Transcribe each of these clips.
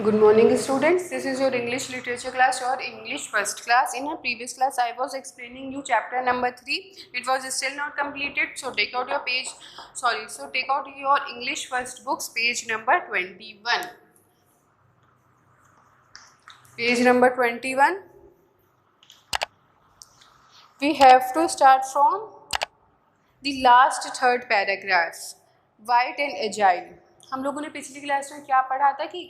Good morning students, this is your English literature class or English first class. In our previous class I was explaining you chapter number 3. It was still not completed, so take out your take out your English first books, page number 21. Page number 21. We have to start from the last third paragraph. White and agile. हम लोगों ने पिछली class में क्या पढ़ा था कि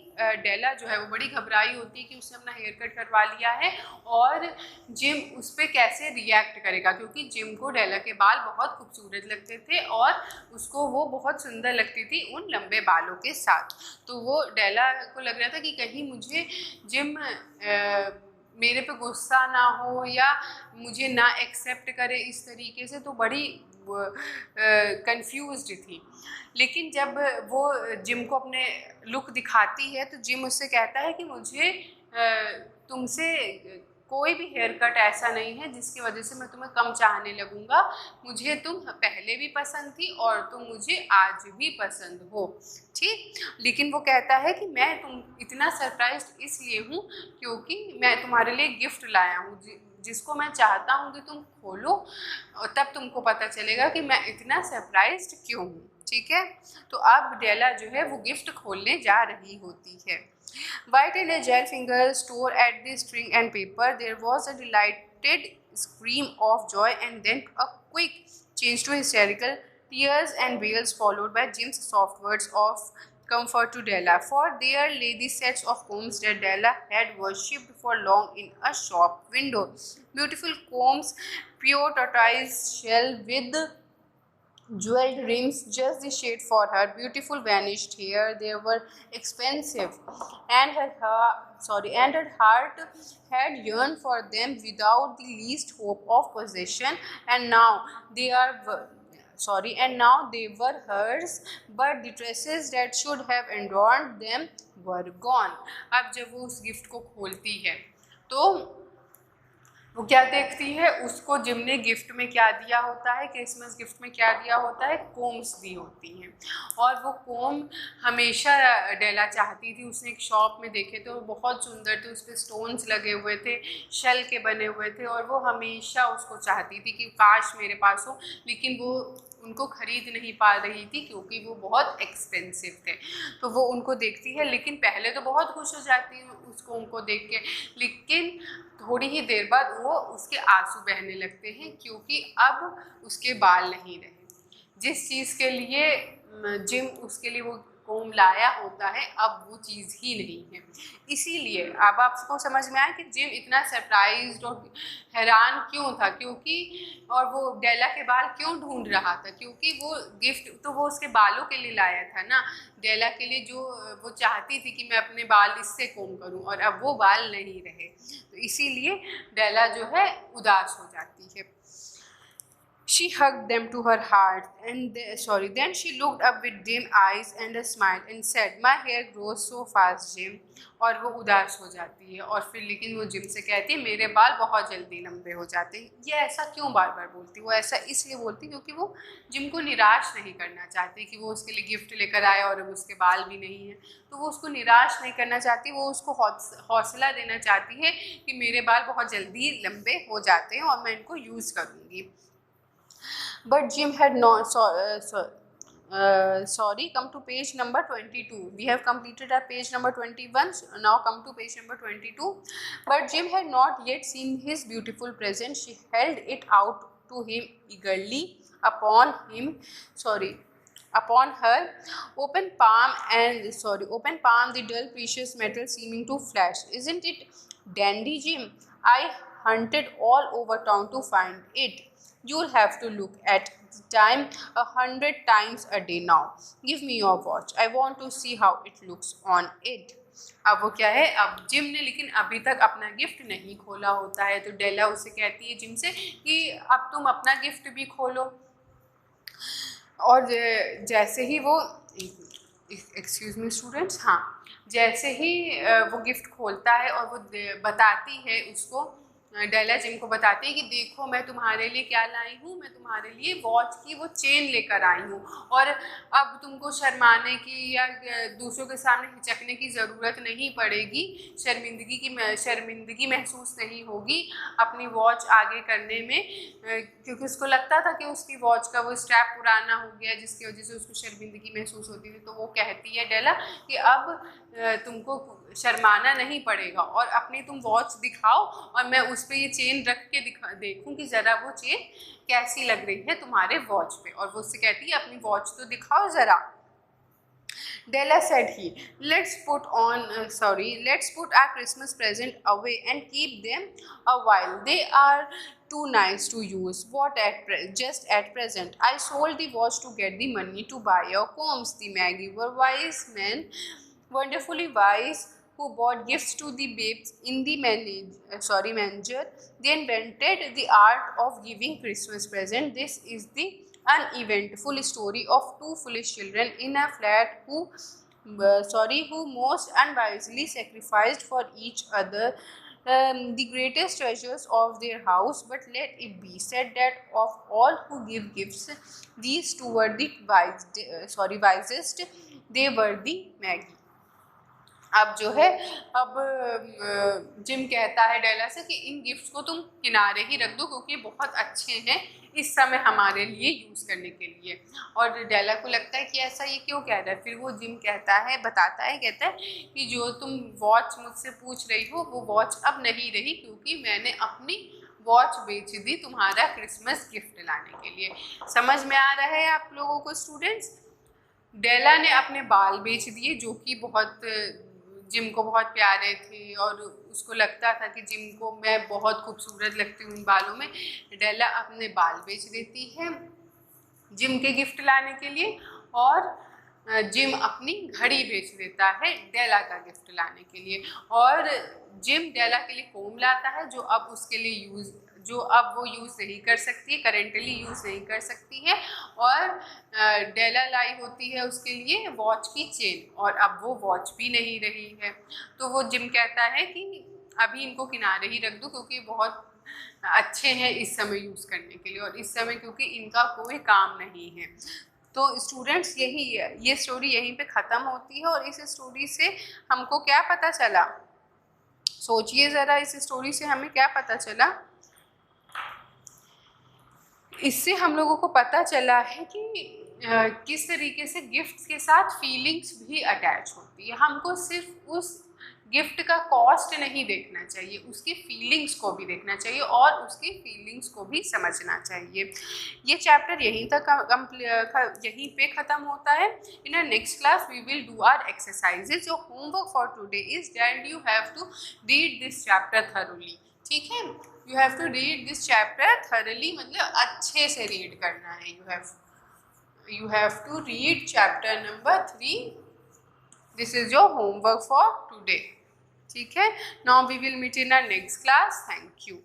डेला जो है वो बड़ी घबराई होती है कि उसने अपना हेयर कट करवा लिया है और जिम उस पर कैसे रिएक्ट करेगा, क्योंकि जिम को डेला के बाल बहुत खूबसूरत लगते थे और उसको वो बहुत सुंदर लगती थी उन लंबे बालों के साथ। तो वो डेला को लग रहा था कि कहीं मुझे जिम मेरे पे गुस्सा ना हो या मुझे ना एक्सेप्ट करे इस तरीके से, तो बड़ी कंफ्यूज्ड थी। लेकिन जब वो जिम को अपने लुक दिखाती है तो जिम उससे कहता है कि मुझे तुमसे कोई भी हेयर कट ऐसा नहीं है जिसकी वजह से मैं तुम्हें कम चाहने लगूंगा। मुझे तुम पहले भी पसंद थी और तुम मुझे आज भी पसंद हो, ठीक। लेकिन वो कहता है कि मैं तुम इतना सरप्राइज्ड इसलिए हूँ क्योंकि मैं तुम्हारे लिए गिफ्ट लाया हूँ जिसको मैं चाहता हूँ कि तुम खोलो, तब तुमको पता चलेगा कि मैं इतना सरप्राइज्ड क्यों हूँ, ठीक है। तो अब डेला जो है वो गिफ्ट खोलने जा रही होती है। White and agile fingers tore at the string and paper. There was a delighted scream of joy and then a quick change to hysterical tears and wails, followed by Jim's soft words of comfort to Della. For there lay the sets of combs that Della had worshipped for long in a shop window. Beautiful combs, pure tortoise shell with jeweled rims, just the shade for her beautiful vanished hair. They were expensive, and her heart had yearned for them without the least hope of possession. And now they were hers, but the tresses that should have adorned them were gone. अब जब वो उस gift को खोलती है तो वो क्या देखती है, उसको जिम ने गिफ्ट में क्या दिया होता है, क्रिसमस गिफ्ट में क्या दिया होता है, कोम्स दी होती हैं। और वो कोम हमेशा डेला चाहती थी, उसने एक शॉप में देखे थे, वो बहुत सुंदर थे, उस पर स्टोन्स लगे हुए थे, शेल के बने हुए थे, और वो हमेशा उसको चाहती थी कि काश मेरे पास हो, लेकिन वो उनको खरीद नहीं पा रही थी क्योंकि वो बहुत एक्सपेंसिव थे। तो वो उनको देखती है, लेकिन पहले तो बहुत खुश हो जाती है उसको उनको देख के, लेकिन थोड़ी ही देर बाद वो उसके आंसू बहने लगते हैं क्योंकि अब उसके बाल नहीं रहे। जिस चीज़ के लिए जिम उसके लिए वो कोम लाया होता है, अब वो चीज़ ही नहीं है। इसीलिए अब आपको समझ में आया कि जिम इतना सरप्राइज्ड और हैरान क्यों था, क्योंकि और वो डेला के बाल क्यों ढूंढ रहा था, क्योंकि वो गिफ्ट तो वो उसके बालों के लिए लाया था ना, डेला के लिए, जो वो चाहती थी कि मैं अपने बाल इससे कोम करूं, और अब वो बाल नहीं रहे, तो इसीलिए डेला जो है उदास हो जाती है। She hugged them to her heart, and then she looked up with dim eyes and a smile and said, "My hair grows so fast, Jim." और वो उदास हो जाती है, और फिर लेकिन वो जिम से कहती है मेरे बाल बहुत जल्दी लंबे हो जाते हैं। ये ऐसा क्यों बार बार बोलती, वो ऐसा इसलिए बोलती क्योंकि वो जिम को निराश नहीं करना चाहती कि वो उसके लिए गिफ्ट लेकर आए और अब उसके बाल भी नहीं हैं, तो वो उसको निराश नहीं करना चाहती, वो उसको हौसला देना चाहती है कि मेरे बाल बहुत जल्दी लंबे हो जाते हैं और मैं इनको यूज़ करूँगी। But Jim had not. Come to page number 22. We have completed our page number 21. So now come to page number 22. But Jim had not yet seen his beautiful present. She held it out to him eagerly. Upon her open palm, the dull precious metal seeming to flash. Isn't it dandy, Jim? I hunted all over town to find it. You'll have to look at the time 100 times a day now. Give me your watch. I want to see how it looks on it. अब वो क्या है, अब gym ने लेकिन अभी तक अपना गिफ्ट नहीं खोला होता है, तो डेला उसे कहती है जिम से कि अब तुम अपना गिफ्ट भी खोलो। और जैसे ही वो एक्सक्यूज मी स्टूडेंट्स, हाँ, जैसे ही वो गिफ्ट खोलता है और वो बताती है उसको डेला जिम को बताती है कि देखो मैं तुम्हारे लिए क्या लाई हूँ, मैं तुम्हारे लिए वॉच की वो चेन लेकर आई हूँ और अब तुमको शर्माने की या दूसरों के सामने हिचकने की ज़रूरत नहीं पड़ेगी, शर्मिंदगी महसूस नहीं होगी अपनी वॉच आगे करने में, क्योंकि उसको लगता था कि उसकी वॉच का वो स्ट्रैप पुराना हो गया जिसकी वजह से उसको शर्मिंदगी महसूस होती थी। तो वो कहती है डेला कि अब तुमको शर्माना नहीं पड़ेगा और अपनी तुम वॉच दिखाओ और मैं उस पर ये चेन रख के देखूं कि ज़रा वो चेन कैसी लग रही है तुम्हारे वॉच पे। और वो उससे कहती है अपनी वॉच तो दिखाओ ज़रा। Della said let's put our Christmas present away and keep them a while. They are too nice to use. Just at present. I sold the watch to get the money to buy your combs. The Maggie were wise men, wonderfully wise, who bought gifts to the babes in the manger. They invented the art of giving Christmas present. This is the uneventful story of two foolish children in a flat who most unwisely sacrificed for each other the greatest treasures of their house. But let it be said that of all who give gifts, these two were the wisest. They were the Maggie. अब जो है gym कहता है डेला से कि इन gifts को तुम किनारे ही रख दो क्योंकि बहुत अच्छे हैं इस समय हमारे लिए यूज़ करने के लिए। और डेला को लगता है कि ऐसा ये क्यों कह रहा है। फिर वो जिम कहता है कहता है कि जो तुम वॉच मुझसे पूछ रही हो वो वॉच अब नहीं रही क्योंकि मैंने अपनी वॉच बेच दी तुम्हारा क्रिसमस गिफ्ट लाने के लिए। समझ में आ रहा है आप लोगों को स्टूडेंट्स? डेला ने अपने बाल बेच दिए जो कि जिम को बहुत प्यारे थे और उसको लगता था कि जिम को मैं बहुत खूबसूरत लगती हूँ इन बालों में। डेला अपने बाल बेच देती है जिम के गिफ्ट लाने के लिए और जिम अपनी घड़ी बेच देता है डेला का गिफ्ट लाने के लिए। और जिम डेला के लिए कोम लाता है जो अब वो यूज़ नहीं कर सकती है, करेंटली यूज़ नहीं कर सकती है। और डेला लाई होती है उसके लिए वॉच की चेन और अब वो वॉच भी नहीं रही है। तो वो जिम कहता है कि अभी इनको किनारे ही रख दो क्योंकि बहुत अच्छे हैं इस समय यूज़ करने के लिए और इस समय क्योंकि इनका कोई काम नहीं है। तो स्टूडेंट्स ये स्टोरी यहीं पे ख़त्म होती है। और इस स्टोरी से हमको क्या पता चला? सोचिए ज़रा, इस स्टोरी से हमें क्या पता चला? इससे हम लोगों को पता चला है कि किस तरीके से गिफ्ट्स के साथ फीलिंग्स भी अटैच होती है। हमको सिर्फ उस गिफ्ट का कॉस्ट नहीं देखना चाहिए, उसकी फीलिंग्स को भी देखना चाहिए और उसकी फीलिंग्स को भी समझना चाहिए। ये चैप्टर यहीं पे ख़त्म होता है। In our next class we will do our exercises. Your homework for today is that you have to read this chapter thoroughly. ठीक है, you have to read this chapter thoroughly, मतलब अच्छे से रीड करना है। You have to read chapter number 3। This is your homework for today. ठीक है, now we will meet in our next class. Thank you.